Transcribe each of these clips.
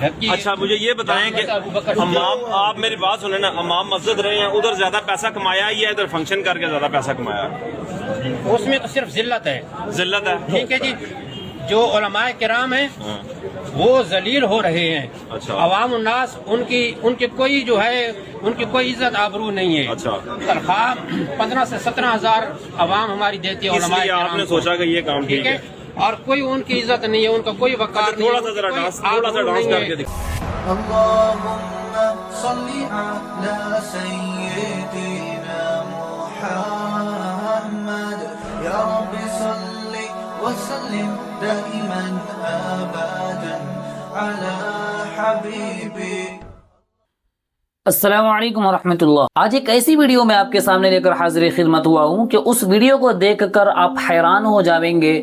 اچھا مجھے یہ بتائیں کہ امام، آپ میری بات سنیں نا، امام مسجد رہے ہیں، ادھر زیادہ پیسہ کمایا یا ادھر فنکشن کر کے زیادہ پیسہ کمایا؟ اس میں تو صرف ذلت ہے. ذلت ہے. ٹھیک ہے جی. جو علماء کرام ہیں وہ ذلیل ہو رہے ہیں. اچھا. عوام الناس ان کی کوئی جو ہے ان کی کوئی عزت آبرو نہیں ہے. اچھا. تنخواہ 15 سے 17 ہزار عوام ہماری دیتی ہے علماء کرام. آپ نے سوچا کہ یہ کام ٹھیک ہے اور کوئی ان کی عزت نہیں ہے، ان کا کوئی وقار نہیں. تھوڑا سا ڈانس کر کے دکھا. اللهم صل على سيدنا محمد يا رب صل وسلم دائما ابدا على حبيبي. السلام علیکم ورحمۃ اللہ. آج ایک ایسی ویڈیو میں آپ کے سامنے لے کر حاضر خدمت ہوا ہوں کہ اس ویڈیو کو دیکھ کر آپ حیران ہو جاویں گے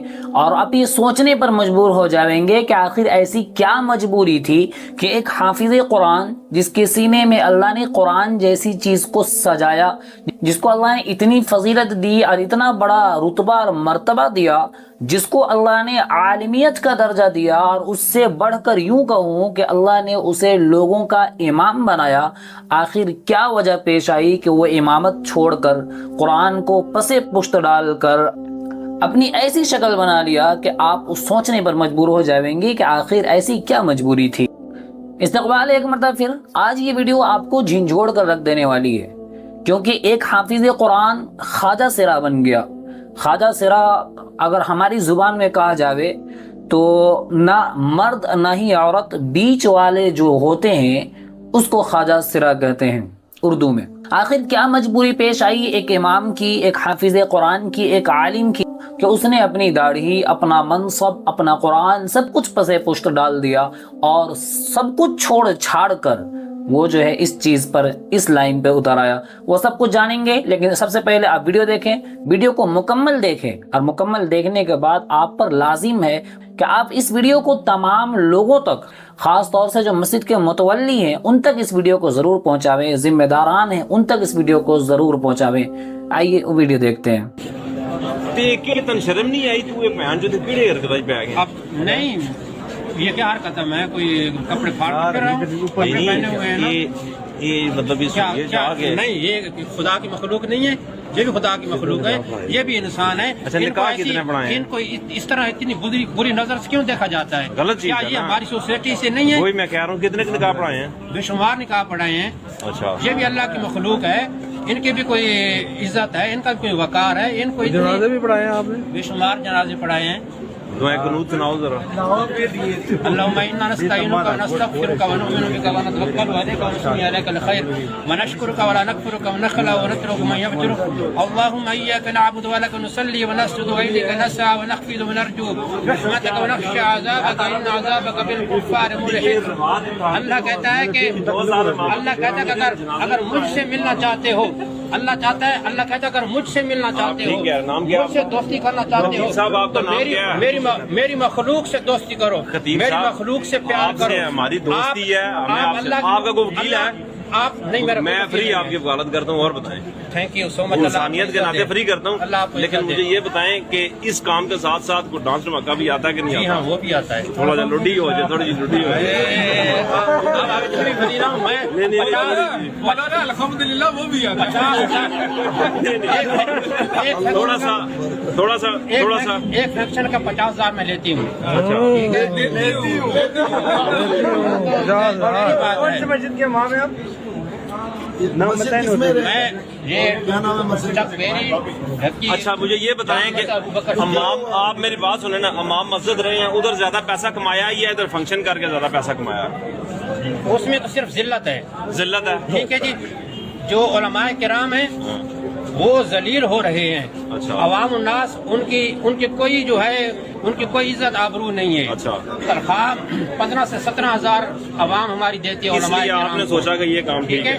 اور آپ یہ سوچنے پر مجبور ہو جاویں گے کہ آخر ایسی کیا مجبوری تھی کہ ایک حافظ قرآن، جس کے سینے میں اللہ نے قرآن جیسی چیز کو سجایا، جس کو اللہ نے اتنی فضیلت دی اور اتنا بڑا رتبہ اور مرتبہ دیا، جس کو اللہ نے عالمیت کا درجہ دیا، اور اس سے بڑھ کر یوں کہوں کہ اللہ نے اسے لوگوں کا امام بنایا، آخر کیا وجہ پیش آئی کہ وہ امامت چھوڑ کر قرآن کو پس پشت ڈال کر اپنی ایسی شکل بنا لیا کہ آپ اس سوچنے پر مجبور ہو جائیں گے کہ آخر ایسی کیا مجبوری تھی. استقبال ایک مرتبہ پھر. آج یہ ویڈیو آپ کو جھنجھوڑ کر رکھ دینے والی ہے، کیونکہ ایک حافظ قرآن خواجہ سرا بن گیا. خواجہ سرا اگر ہماری زبان میں کہا جاوے تو نہ مرد نہ ہی عورت، بیچ والے جو ہوتے ہیں اس کو خواجہ سرا کہتے ہیں اردو میں. آخر کیا مجبوری پیش آئی ایک امام کی، ایک حافظ قرآن کی، ایک عالم کی، کہ اس نے اپنی داڑھی، اپنا منصب، اپنا قرآن سب کچھ پسے پشت ڈال دیا اور سب کچھ چھوڑ چھاڑ کر وہ جو ہے اس چیز پر، اس لائن پہ اتر آیا. وہ سب کچھ جانیں گے، لیکن سب سے پہلے آپ ویڈیو دیکھیں، ویڈیو کو مکمل دیکھیں، اور مکمل دیکھنے کے بعد آپ پر لازم ہے کہ آپ اس ویڈیو کو تمام لوگوں تک، خاص طور سے جو مسجد کے متولی ہیں ان تک اس ویڈیو کو ضرور پہنچاویں، ذمہ داران ہیں ان تک اس ویڈیو کو ضرور پہنچاویں. آئیے ویڈیو دیکھتے ہیں. تن شرم نہیں آئی تو یہ پہن جو کیڑے حرکت پہ آ گیا؟ اب نہیں، یہ کیا حرکت ہے؟ میں کوئی کپڑے پھاڑ کر رہا ہوں؟ کپڑے پہنے ہوئے ہیں نا. یہ مطلب نہیں، یہ خدا کی مخلوق نہیں ہے، یہ بھی خدا کی مخلوق ہے، یہ بھی انسان ہے. ان کو اس طرح اتنی بری نظر سے کیوں دیکھا جاتا ہے؟ غلط چیز کیا یہ ہماری سوسائٹی سے نہیں ہے؟ وہی میں کہہ رہا ہوں. کتنے نکاح پڑھائے ہیں؟ بے شمار نکاح پڑھائے ہیں. اچھا. یہ بھی اللہ کی مخلوق ہے، ان کی بھی کوئی عزت ہے، ان کا بھی کوئی وقار ہے. ان کو جنازے بھی پڑھائے ہیں آپ نے؟ بے شمار جنازے پڑھائے ہیں. دعائیں قنوت سناؤ ذرا. اللهم انا نستعينك ونستغفرك ونؤمن بك ونتوكل عليك ونثني عليك الخير ونشكرك ولا نكفرك ونخلع ونترك من يفجرك. اللهم اياك نعبد ولك نصلي ونسجد واليك نسعى ونخفض ونرجو رحمتك ونخشى عذابك ان عذابك بالكفار ملحق. اللہ کہتا ہے کہ اگر مجھ سے ملنا چاہتے ہو، اللہ چاہتا ہے، اللہ کہتا ہے اگر مجھ سے ملنا چاہتے ہو، مجھ سے دوستی کرنا چاہتے ہو تو میری مخلوق سے دوستی کرو، میری مخلوق سے پیار کرو. ہماری دوستی ہے، آپ کا کوئی وکیل ہے؟ آپ نہیں، میں فری آپ کی وکالت کرتا ہوں. اور بتائیں. تھینک یو سو مچ. انسانیت کے ناطے فری کرتا ہوں، لیکن مجھے یہ بتائیں کہ اس کام کے ساتھ ساتھ کوئی ڈانس دھماکہ بھی آتا ہے کہ نہیں آتا؟ ہاں وہ بھی آتا ہے. تھوڑا سا لڈی ہو جائے، تھوڑی سی لڈی ہو جائے. الحمدللہ وہ بھی آتا ہے. تھوڑا سا ایک فیکشن کا 50,000 میں لیتی ہوں. مسجد کے ماں میں آپ اچھا مجھے یہ بتائیں کہ امام، آپ میری بات سنیں نا، امام مسجد رہے ہیں، ادھر زیادہ پیسہ کمایا یا ادھر فنکشن کر کے زیادہ پیسہ کمایا؟ اس میں تو صرف ذلت ہے. ذلت ہے. ٹھیک ہے جی. جو علماء کرام ہیں وہ ذلیل ہو رہے ہیں. اچھا. عوام الناس ان کی کوئی جو ہے ان کی کوئی عزت آبرو نہیں ہے. اچھا. تنخواہ 15 سے 17 ہزار عوام ہماری دیتی ہے علماء کرام. آپ نے سوچا کہ یہ کام ٹھیک ہے